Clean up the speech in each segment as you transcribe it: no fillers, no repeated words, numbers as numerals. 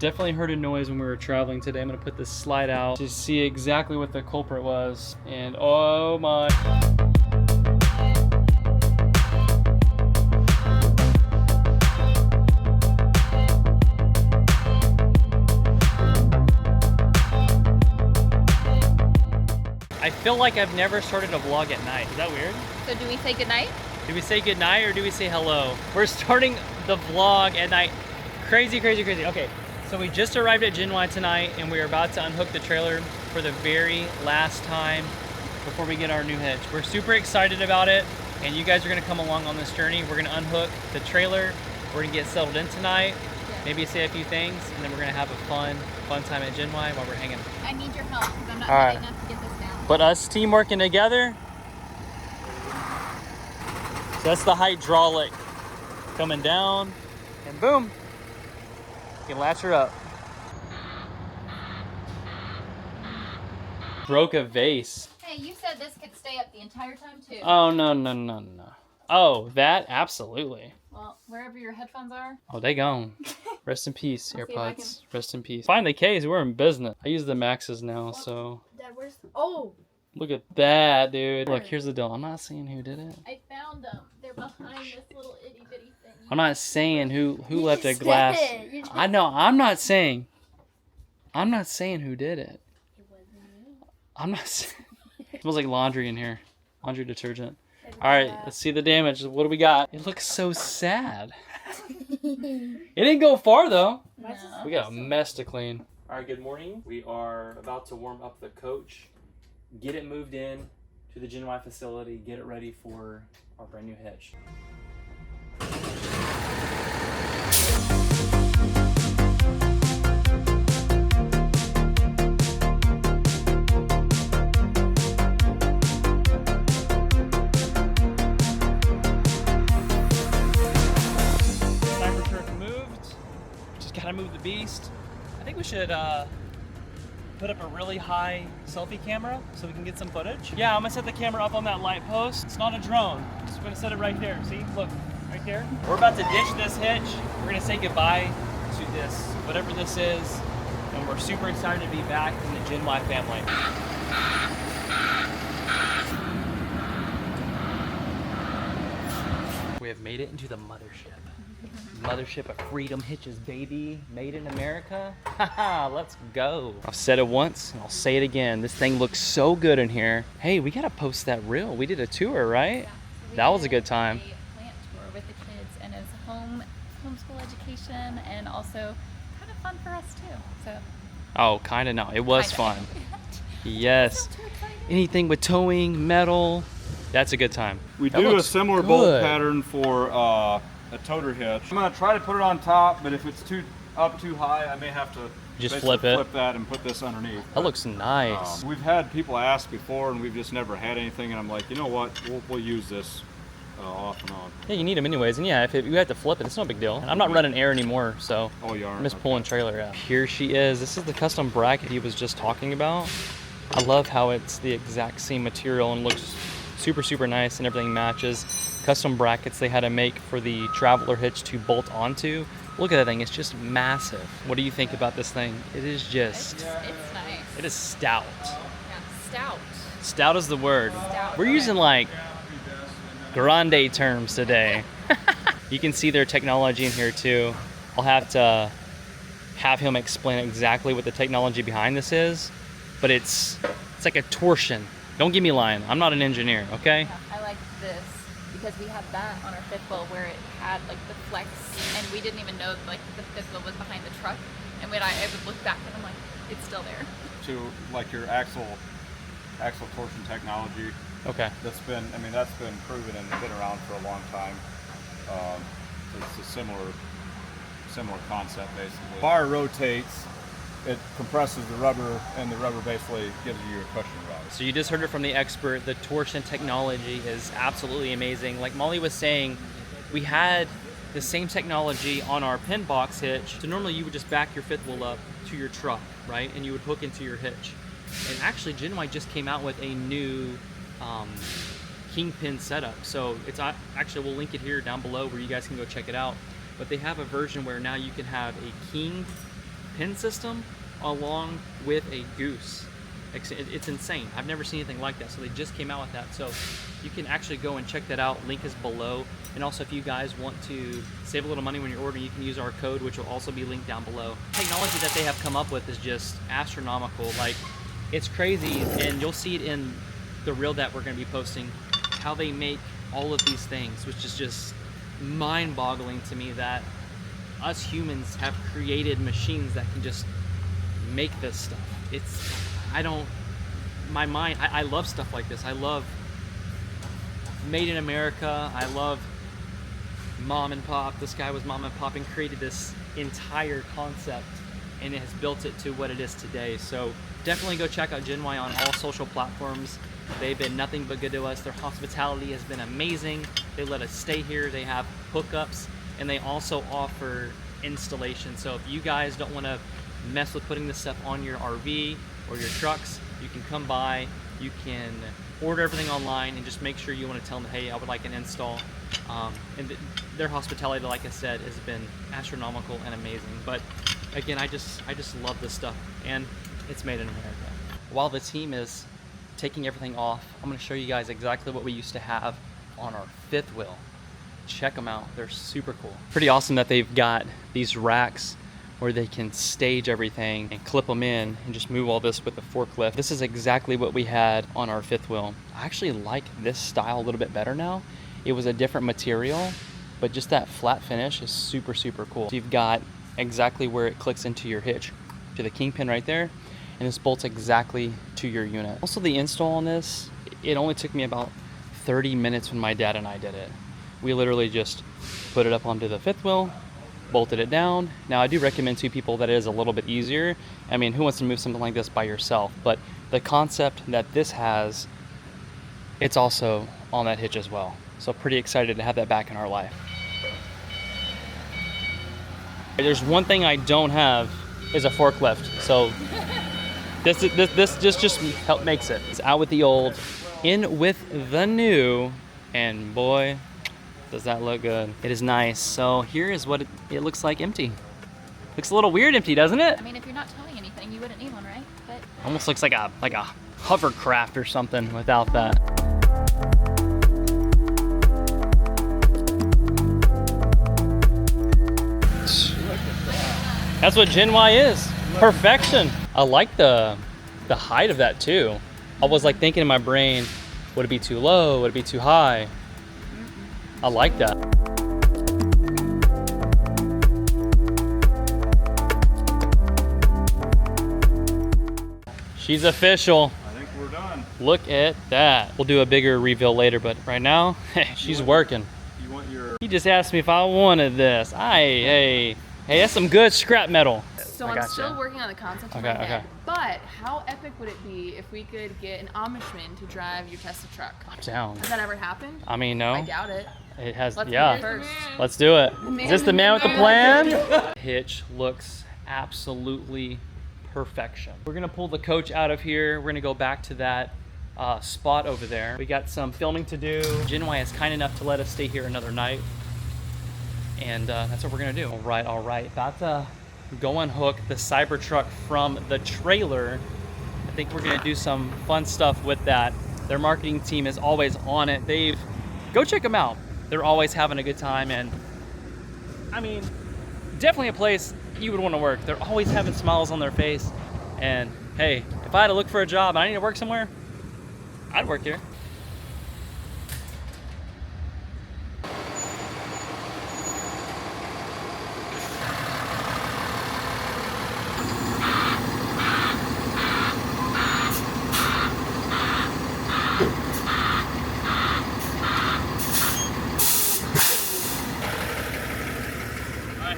Definitely heard a noise when we were traveling today. I'm gonna put this slide out to see exactly what the culprit was. And oh my. I feel like I've never started a vlog at night. Is that weird? So do we say goodnight? Do we say goodnight or do we say hello? We're starting the vlog at night. Crazy, crazy, crazy. Okay, so we just arrived at Gen Y tonight and we're about to unhook the trailer for the very last time before we get our new hitch. We're super excited about it and you guys are gonna come along on this journey. We're gonna unhook the trailer. We're gonna get settled in tonight. Maybe say a few things and then we're gonna have a fun time at Gen Y while we're hanging. I need your help because I'm not ready enough to get this down. But us team working together. So that's the hydraulic coming down and boom, you can latch her up. Broke a vase. Hey, you said this could stay up the entire time too. Oh, no. Oh, that? Absolutely. Well, wherever your headphones are. Oh, they gone. Rest in peace, I'll AirPods. Rest in peace. Find the case, we're in business. I use the Maxes now, so. Dad, where's... Oh! Look at that, dude. Look, here's the deal. I'm not saying who did it. I found them. They're behind this little itty bitty thing. I'm not saying who left a glass. I know. I'm not saying who did it. It wasn't you. I'm not saying. It smells like laundry in here. Laundry detergent. All right, let's see the damage. What do we got? It looks so sad. It didn't go far though. No. We got a mess to clean. All right, good morning. We are about to warm up the coach, get it moved in to the Gen Y facility, get it ready for our brand new hitch. Cybertruck moved. Just gotta move the beast. I think we should put up a really high selfie camera so we can get some footage. Yeah, I'm gonna set the camera up on that light post. It's not a drone. Just gonna set it right there. See, look, right there. We're about to ditch this hitch. We're gonna say goodbye to this, whatever this is, and we're super excited to be back in the Gen Y family. We have made it into the mothership. Mothership of freedom hitches, baby. Made in America. Haha, let's go. I've said it once and I'll say it again. This thing looks so good in here. Hey, we gotta post that reel. We did a tour, right? Yeah, so that was a good time. A plant tour with the kids, and it's homeschool education, and also kind of fun for us too. So. Oh, kind of. No, it was fun. Yes. Anything with towing, metal. That's a good time. We do a similar bolt pattern for a toter hitch. I'm gonna try to put it on top, but if it's too high, I may have to just flip that and put this underneath. That looks nice. We've had people ask before, and we've just never had anything. And I'm like, you know what? We'll use this off and on. Yeah, you need them anyways. And yeah, if you have to flip it, it's no big deal. I'm not running air anymore, so I'm just pulling trailer out. Here she is. This is the custom bracket he was just talking about. I love how it's the exact same material and looks super, super nice and everything matches. Custom brackets they had to make for the traveler hitch to bolt onto. Look at that thing, it's just massive. What do you think about this thing? It is just... It's nice. It is stout. Yeah, stout. Stout is the word. Stout. We're using like grande terms today. You can see their technology in here too. I'll have to have him explain exactly what the technology behind this is, but it's like a torsion. Don't get me lying, I'm not an engineer, okay? I like this because we had that on our fifth wheel where it had like the flex, and we didn't even know like the fifth wheel was behind the truck. And when I would look back and I'm like, it's still there. To like your axle torsion technology. Okay. That's been proven and been around for a long time. It's a similar concept basically. The bar rotates, it compresses the rubber, and the rubber basically gives you your cushion rise. So you just heard it from the expert. The torsion technology is absolutely amazing. Like Molly was saying, we had the same technology on our pin box hitch. So normally you would just back your fifth wheel up to your truck, right? And you would hook into your hitch. And actually Gen Y just came out with a new kingpin setup. So it's actually, we'll link it here down below where you guys can go check it out. But they have a version where now you can have a king pin system along with a goose. It's insane. I've never seen anything like that. So they just came out with that. So you can actually go and check that out. Link is below. And also if you guys want to save a little money when you're ordering, you can use our code, which will also be linked down below. Technology that they have come up with is just astronomical. Like, it's crazy, and you'll see it in the reel that we're gonna be posting, how they make all of these things, which is just mind-boggling to me that us humans have created machines that can just make this stuff. I love stuff like this. I love made in America. I love mom and pop. This guy was mom and pop and created this entire concept, and it has built it to what it is today. So definitely go check out GenY on all social platforms. They've been nothing but good to us. Their hospitality has been amazing. They let us stay here. They have hookups, and they also offer installation. So if you guys don't want to mess with putting this stuff on your RV or your trucks, you can come by, you can order everything online, and just make sure you want to tell them, hey, I would like an install. Their hospitality, like I said, has been astronomical and amazing. But again, I just love this stuff, and it's made in America. While the team is taking everything off, I'm going to show you guys exactly what we used to have on our fifth wheel. Check them out. They're super cool. Pretty awesome that they've got these racks where they can stage everything and clip them in and just move all this with the forklift. This is exactly what we had on our fifth wheel. I actually like this style a little bit better now. It was a different material, but just that flat finish is super, super cool. So you've got exactly where it clicks into your hitch, to the kingpin right there, and this bolts exactly to your unit. Also, the install on this, it only took me about 30 minutes when my dad and I did it. We literally just put it up onto the fifth wheel, bolted it down. Now, I do recommend to people that it is a little bit easier. I mean, who wants to move something like this by yourself? But the concept that this has, it's also on that hitch as well. So pretty excited to have that back in our life. There's one thing I don't have is a forklift. So this just help makes it. It's out with the old, in with the new, and boy, does that look good. It is nice. So here is what it looks like empty. Looks a little weird empty, doesn't it? I mean, if you're not towing anything, you wouldn't need one, right? But almost looks like a hovercraft or something without that. That's what GenY is. Perfection. I like the height of that too. I was like thinking in my brain, would it be too low? Would it be too high? I like that. She's official. I think we're done. Look at that. We'll do a bigger reveal later, but right now, she's working. You want your... He just asked me if I wanted this. Hey, that's some good scrap metal. So I'm still working on the concept in my head. But how epic would it be if we could get an Amishman to drive your Tesla truck? I'm down. Has that ever happened? I mean, no. I doubt it. It has, Let's yeah. be first. Let's do it. Is this the man with the plan? Hitch looks absolutely perfection. We're gonna pull the coach out of here. We're gonna go back to that spot over there. We got some filming to do. GenY is kind enough to let us stay here another night. And that's what we're gonna do. All right. About to go unhook the Cybertruck from the trailer. I think we're gonna do some fun stuff with that. Their marketing team is always on it. Go check them out. They're always having a good time, and I mean, definitely a place you would want to work. They're always having smiles on their face. And hey, if I had to look for a job and I need to work somewhere, I'd work here.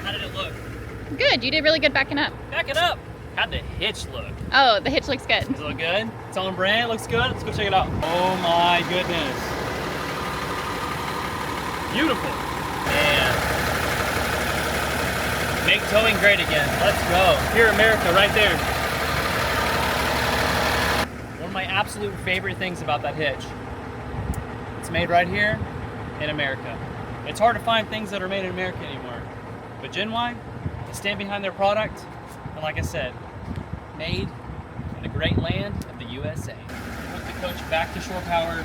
How did it look? good. You did really good backing up. Back it up. How'd the hitch look? Oh, the hitch looks good. Does it look good? It's on brand, looks good. Let's go check it out. Oh my goodness. Beautiful. Man. Make towing great again. Let's go. Here, America, right there. One of my absolute favorite things about that hitch. It's made right here in America. It's hard to find things that are made in America anymore. But GenY, they stand behind their product. And like I said, made in the great land of the USA. Put the coach back to shore power.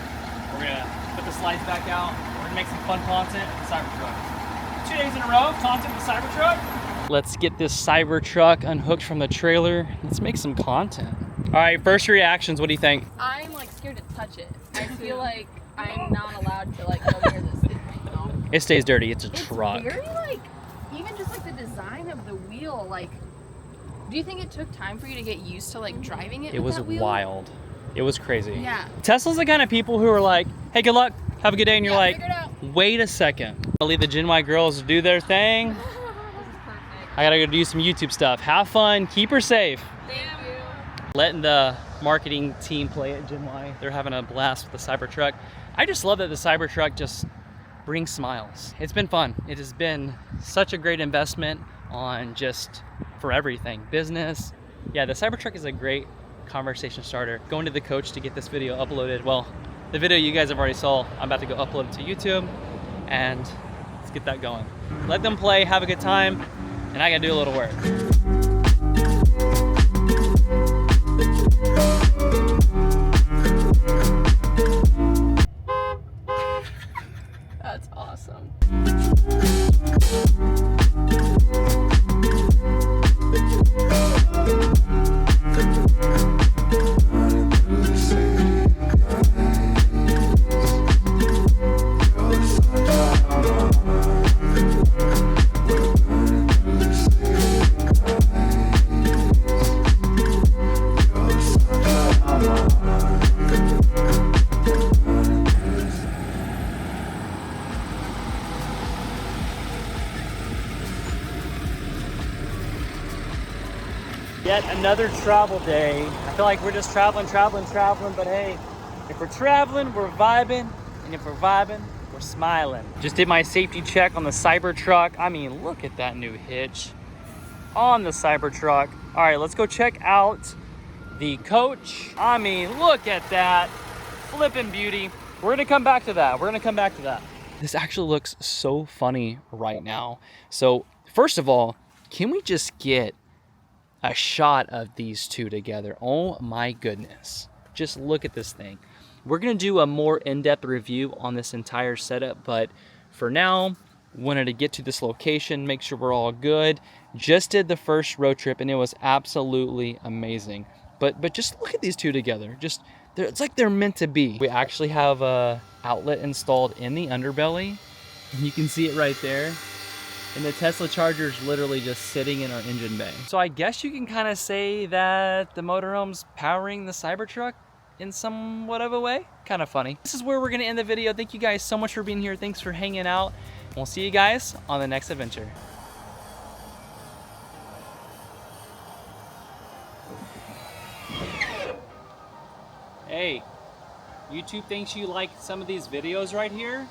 We're gonna put the slides back out. We're gonna make some fun content with the Cybertruck. 2 days in a row, content with the Cybertruck. Let's get this Cybertruck unhooked from the trailer. Let's make some content. All right, first reactions, what do you think? I'm like scared to touch it. I feel like I'm not allowed to like go near this thing, you know? It stays dirty, it's a truck. It's very like, even just like the design of the wheel, like, do you think it took time for you to get used to like driving it? It with was that wheel? wild. It was crazy. Yeah. Tesla's the kind of people who are like, hey, good luck, have a good day, and you're Yeah, like, figure it out. wait a second. I'll leave the Gen Y girls do their thing. This is perfect. I gotta go do some YouTube stuff. Have fun, keep her safe. Thank you. Letting the marketing team play at Gen Y. They're having a blast with the Cybertruck. I just love that the Cybertruck just brings smiles. It's been fun. It has been such a great investment on just for everything. Business. Yeah, the Cybertruck is a great conversation starter. Going to the coach to get this video uploaded. Well, the video you guys have already saw, I'm about to go upload it to YouTube, and let's get that going. Let them play, have a good time, and I gotta do a little work. That's awesome. Yet another travel day. I feel like we're just traveling, but hey, if we're traveling, we're vibing, and if we're vibing, we're smiling. Just did my safety check on the Cybertruck. I mean, look at that new hitch on the Cybertruck. All right, let's go check out the coach. I mean, look at that, flipping beauty. We're gonna come back to that. This actually looks so funny right now. So first of all, can we just get a shot of these two together? Oh my goodness. Just look at this thing. We're gonna do a more in-depth review on this entire setup, but for now, wanted to get to this location, make sure we're all good. Just did the first road trip and it was absolutely amazing. But just look at these two together. It's like they're meant to be. We actually have a outlet installed in the underbelly. You can see it right there. And the Tesla charger is literally just sitting in our engine bay. So I guess you can kind of say that the motorhome's powering the Cybertruck in somewhat of a way. Kind of funny. This is where we're gonna end the video. Thank you guys so much for being here. Thanks for hanging out. We'll see you guys on the next adventure. Hey, YouTube thinks you like some of these videos right here,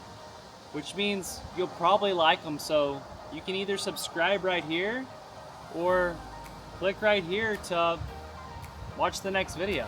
which means you'll probably like them, so you can either subscribe right here or click right here to watch the next video.